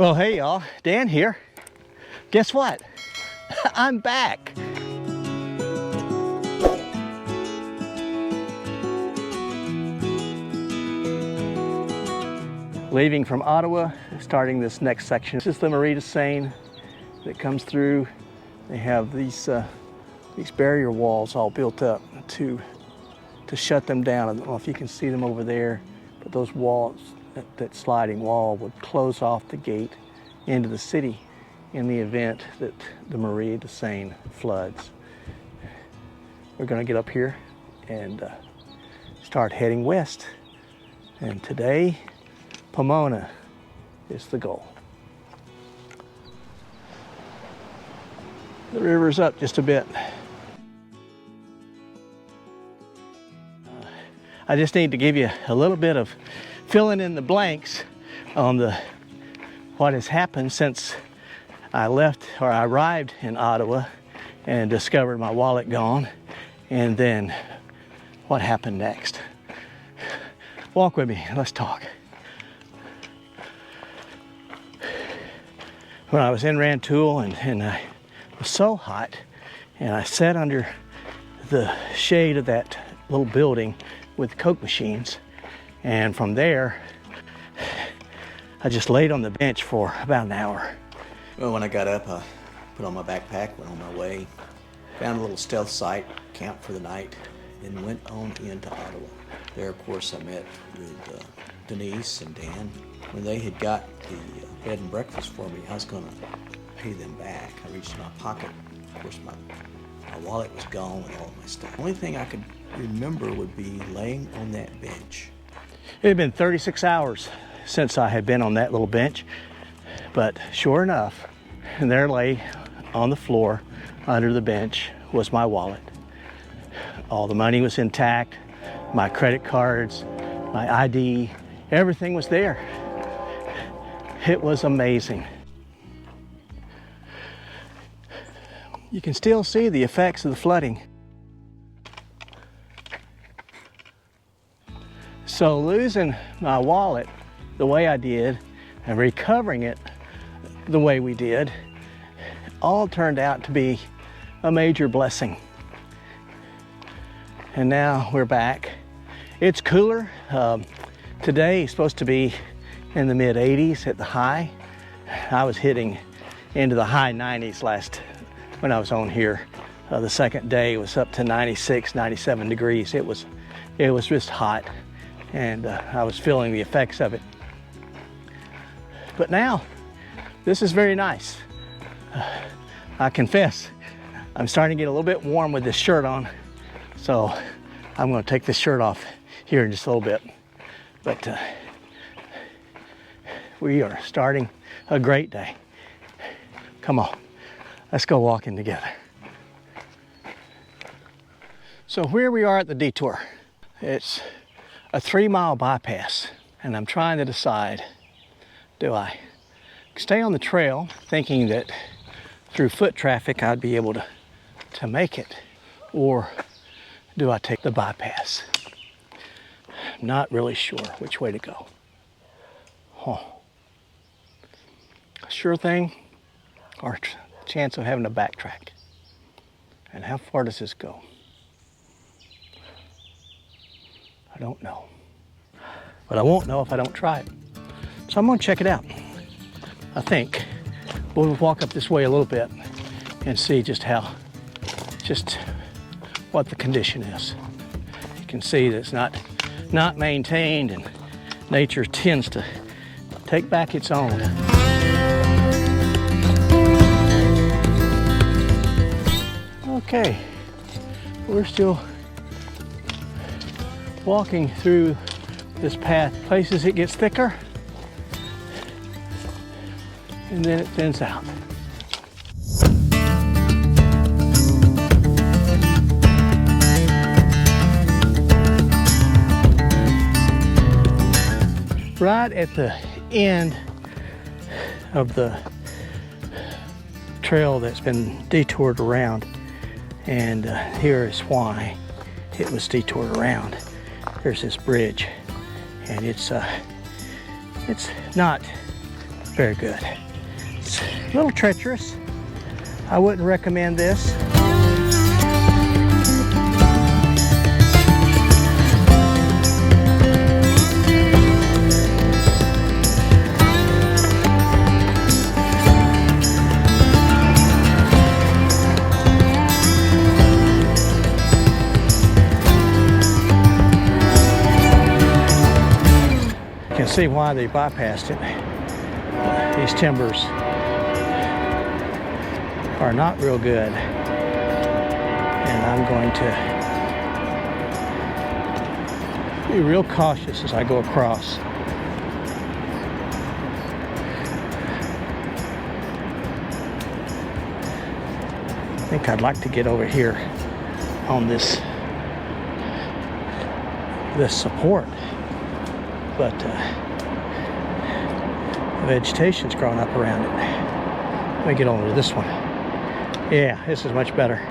Well, hey y'all, Dan here. Guess what? I'm back. Leaving from Ottawa, starting this next section. This is the Marie de Seine that comes through. They have these barrier walls all built up to shut them down. I don't know if you can see them over there, but those walls, that sliding wall would close off the gate into the city in the event that the Marie de Seine floods. We're gonna get up here and start heading west. And today, Pomona is the goal. The river's up just a bit. I just need to give you a little bit of filling in the blanks on what has happened since I arrived in Ottawa and discovered my wallet gone, and then what happened next. Walk with me, let's talk. When I was in Rantoul and I was so hot, and I sat under the shade of that little building with Coke machines, and from there I just laid on the bench for about an hour. Well, when I got up, I put on my backpack, went on my way, found a little stealth site, camped for the night, and went on into Ottawa. There, of course, I met with Denise and Dan. When they had got the bed and breakfast for me, I was going to pay them back. I reached in my pocket. Of course, my wallet was gone with all of my stuff. The only thing I could remember would be laying on that bench. It had been 36 hours since I had been on that little bench, but sure enough, and there lay on the floor under the bench was my wallet. All the money was intact, my credit cards, my ID, everything was there. It was amazing. You can still see the effects of the flooding. So losing my wallet the way I did and recovering it the way we did all turned out to be a major blessing. And now we're back. It's cooler. Today is supposed to be in the mid 80s at the high. I was hitting into the high 90s when I was on here. The second day was up to 96, 97 degrees. It was just hot, and I was feeling the effects of it. But now, this is very nice. I confess, I'm starting to get a little bit warm with this shirt on, so I'm going to take this shirt off here in just a little bit. But we are starting a great day. Come on, let's go walking together. So here we are at the Detour. It's a 3-mile bypass, and I'm trying to decide, do I stay on the trail thinking that through foot traffic I'd be able to make it, or do I take the bypass? I'm not really sure which way to go. Sure thing or chance of having to backtrack? And how far does this go? I don't know. But I won't know if I don't try it. So I'm gonna check it out. I think we'll walk up this way a little bit and see just what the condition is. You can see that it's not maintained, and nature tends to take back its own. Okay, we're still walking through this path. Places it gets thicker, and then it thins out. Right at the end of the trail that's been detoured around, and here is why it was detoured around. There's this bridge, and it's not very good. It's a little treacherous. I wouldn't recommend this. You can see why they bypassed it. These timbers are not real good, and I'm going to be real cautious as I go across. I think I'd like to get over here on this support, but the vegetation's grown up around it. Let me get over to this one. Yeah, this is much better.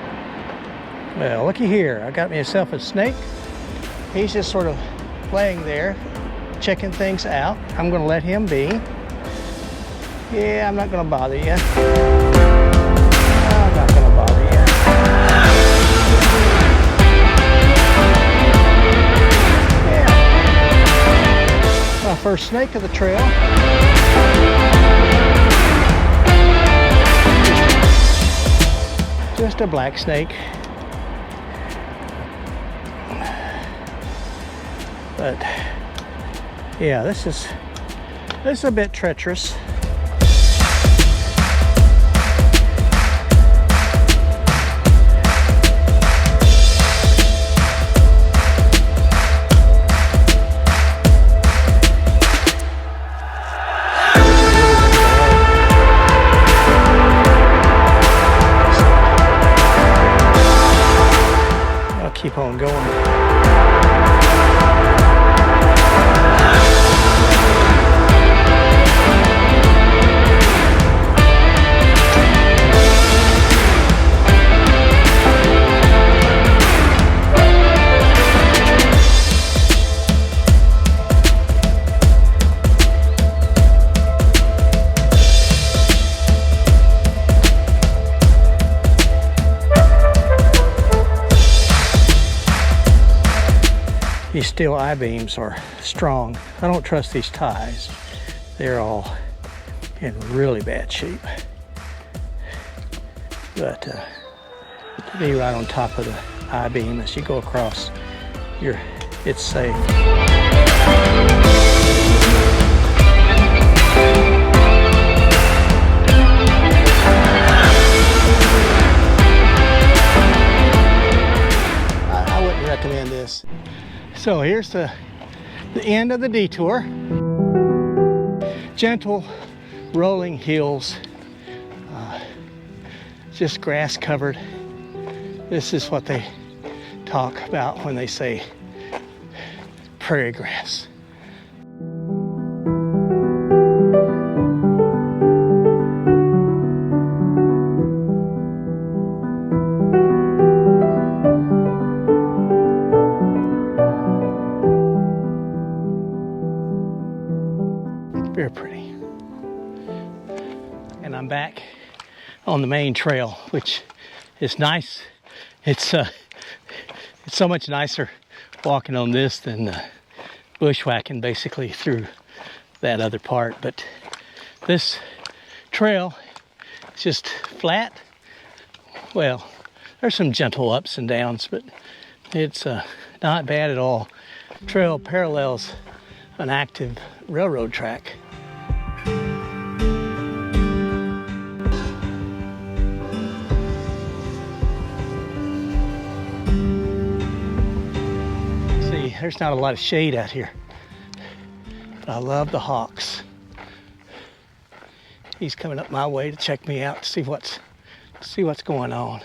Well, looky here. I got myself a snake. He's just sort of laying there, checking things out. I'm going to let him be. Yeah, I'm not going to bother you. I'm not going to bother you. Yeah. My first snake of the trail. Just a black snake. But yeah, this is a bit treacherous. Keep on going. These steel I-beams are strong. I don't trust these ties. They're all in really bad shape. But to be right on top of the I-beam as you go across, it's safe. I wouldn't recommend this. So here's the end of the detour. Gentle rolling hills, just grass covered. This is what they talk about when they say prairie grass. Very pretty. And I'm back on the main trail, which is nice. It's so much nicer walking on this than bushwhacking basically through that other part. But this trail is just flat. Well, there's some gentle ups and downs, but it's not bad at all. Trail parallels an active railroad track. See, there's not a lot of shade out here, but I love the hawks. He's coming up my way to check me out to see what's going on.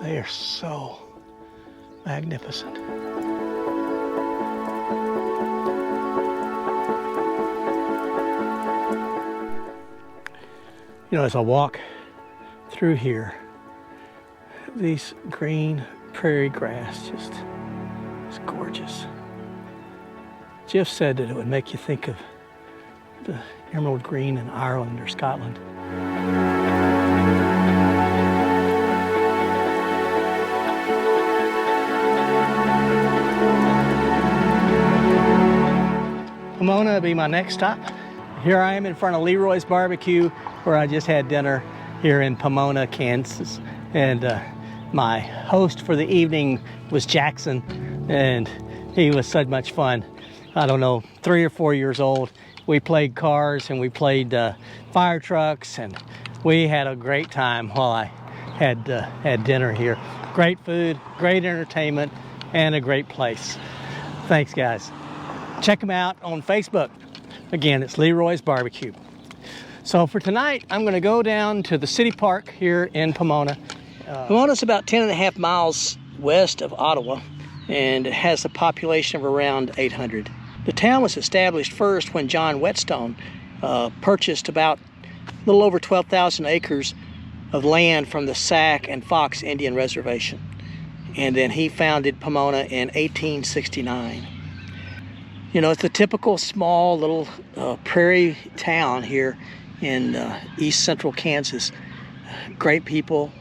They are so magnificent. You know, as I walk through here, these green prairie grass just is gorgeous. Jeff said that it would make you think of the emerald green in Ireland or Scotland. Pomona will be my next stop. Here I am in front of Leroy's Barbecue, where I just had dinner here in Pomona, Kansas. And my host for the evening was Jackson, and he was so much fun. I don't know, 3 or 4 years old. We played cars and we played fire trucks, and we had a great time while I had dinner here. Great food, great entertainment, and a great place. Thanks, guys. Check them out on Facebook. Again, it's Leroy's Barbecue. So for tonight, I'm going to go down to the city park here in Pomona. Pomona's about 10.5 miles west of Ottawa, and it has a population of around 800. The town was established first when John Whetstone purchased about a little over 12,000 acres of land from the Sac and Fox Indian Reservation. And then he founded Pomona in 1869. You know, it's a typical small little prairie town here in east central Kansas. Great people,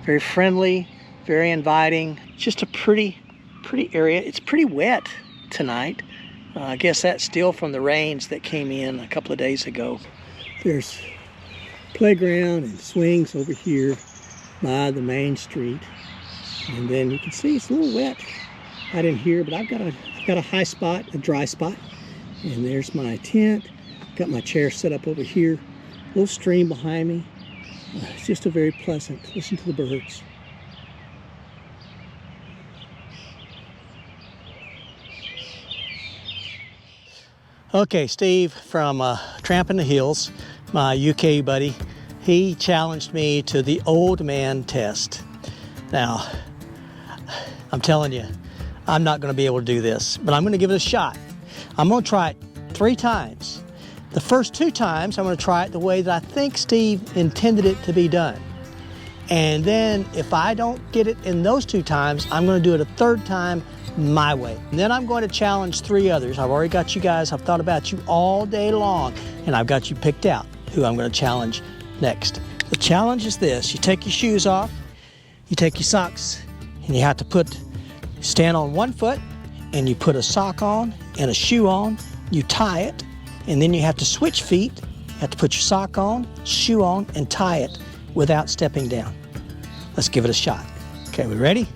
very friendly, very inviting. Just a pretty area. It's pretty wet tonight. I guess that's still from the rains that came in a couple of days ago. There's playground and swings over here by the main street. And then you can see it's a little wet out in here, but I've got a high spot, a dry spot. And there's my tent. Got my chair set up over here. A little stream behind me. It's just a very pleasant. Listen to the birds. Okay, Steve from Tramp in the Hills, my UK buddy, he challenged me to the old man test. Now, I'm telling you, I'm not going to be able to do this, but I'm going to give it a shot. I'm going to try it 3 times. The first 2 times, I'm going to try it the way that I think Steve intended it to be done. And then if I don't get it in those 2 times, I'm going to do it a 3rd time my way. And then I'm going to challenge 3 others. I've already got you guys. I've thought about you all day long, and I've got you picked out who I'm going to challenge next. The challenge is this. You take your shoes off, you take your socks, and you have to stand on 1 foot, and you put a sock on and a shoe on. You tie it, and then you have to switch feet. You have to put your sock on, shoe on, and tie it without stepping down. Let's give it a shot. Okay, we ready?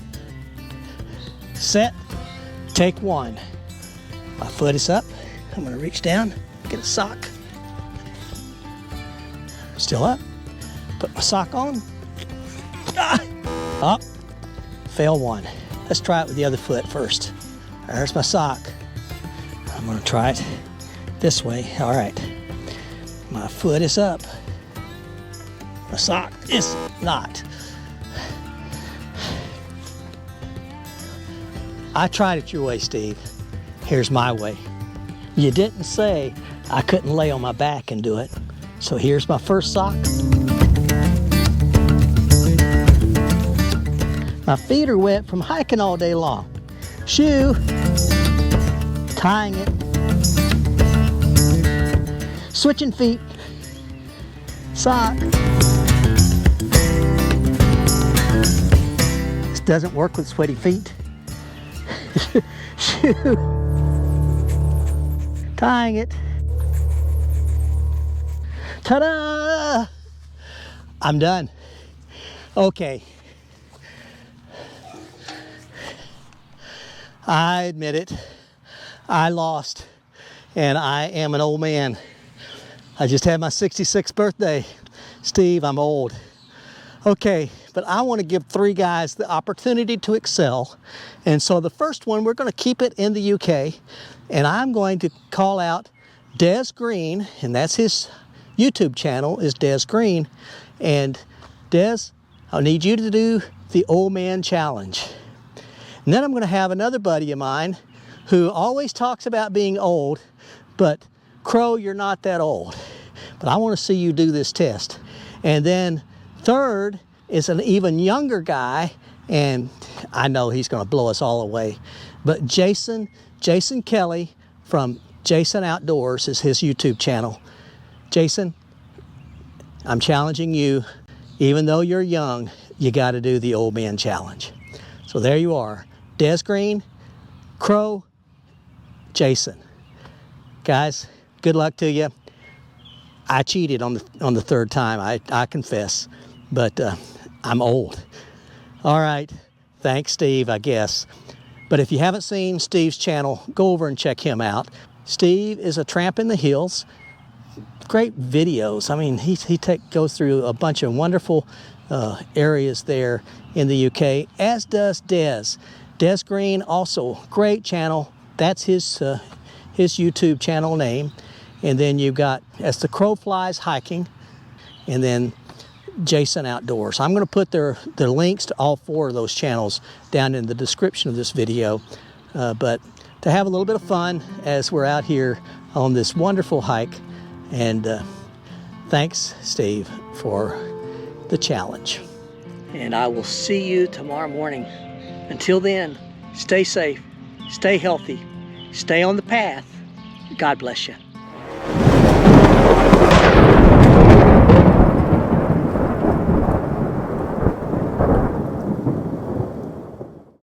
Set. Take 1. My foot is up. I'm going to reach down, get a sock. Still up. Put my sock on. Up. Fail 1. Let's try it with the other foot first. There's my sock. I'm going to try it this way. All right. My foot is up. My sock is not. I tried it your way, Steve. Here's my way. You didn't say I couldn't lay on my back and do it. So here's my first sock. My feet are wet from hiking all day long. Shoe. Tying it. Switching feet. Sock. This doesn't work with sweaty feet. Shoe. Tying it. Ta-da! I'm done. Okay. I admit it. I lost, and I am an old man. I just had my 66th birthday. Steve, I'm old. Okay, but I want to give 3 guys the opportunity to excel. And so the first one, we're going to keep it in the UK. And I'm going to call out Des Green, and that's his YouTube channel, is Des Green. And Des, I need you to do the old man challenge. And then I'm going to have another buddy of mine who always talks about being old, but Crow, you're not that old. But I want to see you do this test. And then third is an even younger guy, and I know he's going to blow us all away, but Jason Kelly from Jason Outdoors is his YouTube channel. Jason, I'm challenging you. Even though you're young, you got to do the old man challenge. So there you are. Des Green, Crow, Jason. Guys, good luck to you. I cheated on the third time, I confess, but I'm old. All right, thanks Steve, I guess. But if you haven't seen Steve's channel, go over and check him out. Steve is a tramp in the hills. Great videos. I mean, he goes through a bunch of wonderful areas there in the UK, as does Des. Des Green, also great channel. That's his YouTube channel name. And then you've got As the Crow Flies Hiking, and then Jason Outdoors. I'm going to put their links to all 4 of those channels down in the description of this video. But to have a little bit of fun as we're out here on this wonderful hike. And thanks, Steve, for the challenge. And I will see you tomorrow morning. Until then, stay safe, stay healthy, stay on the path. God bless you.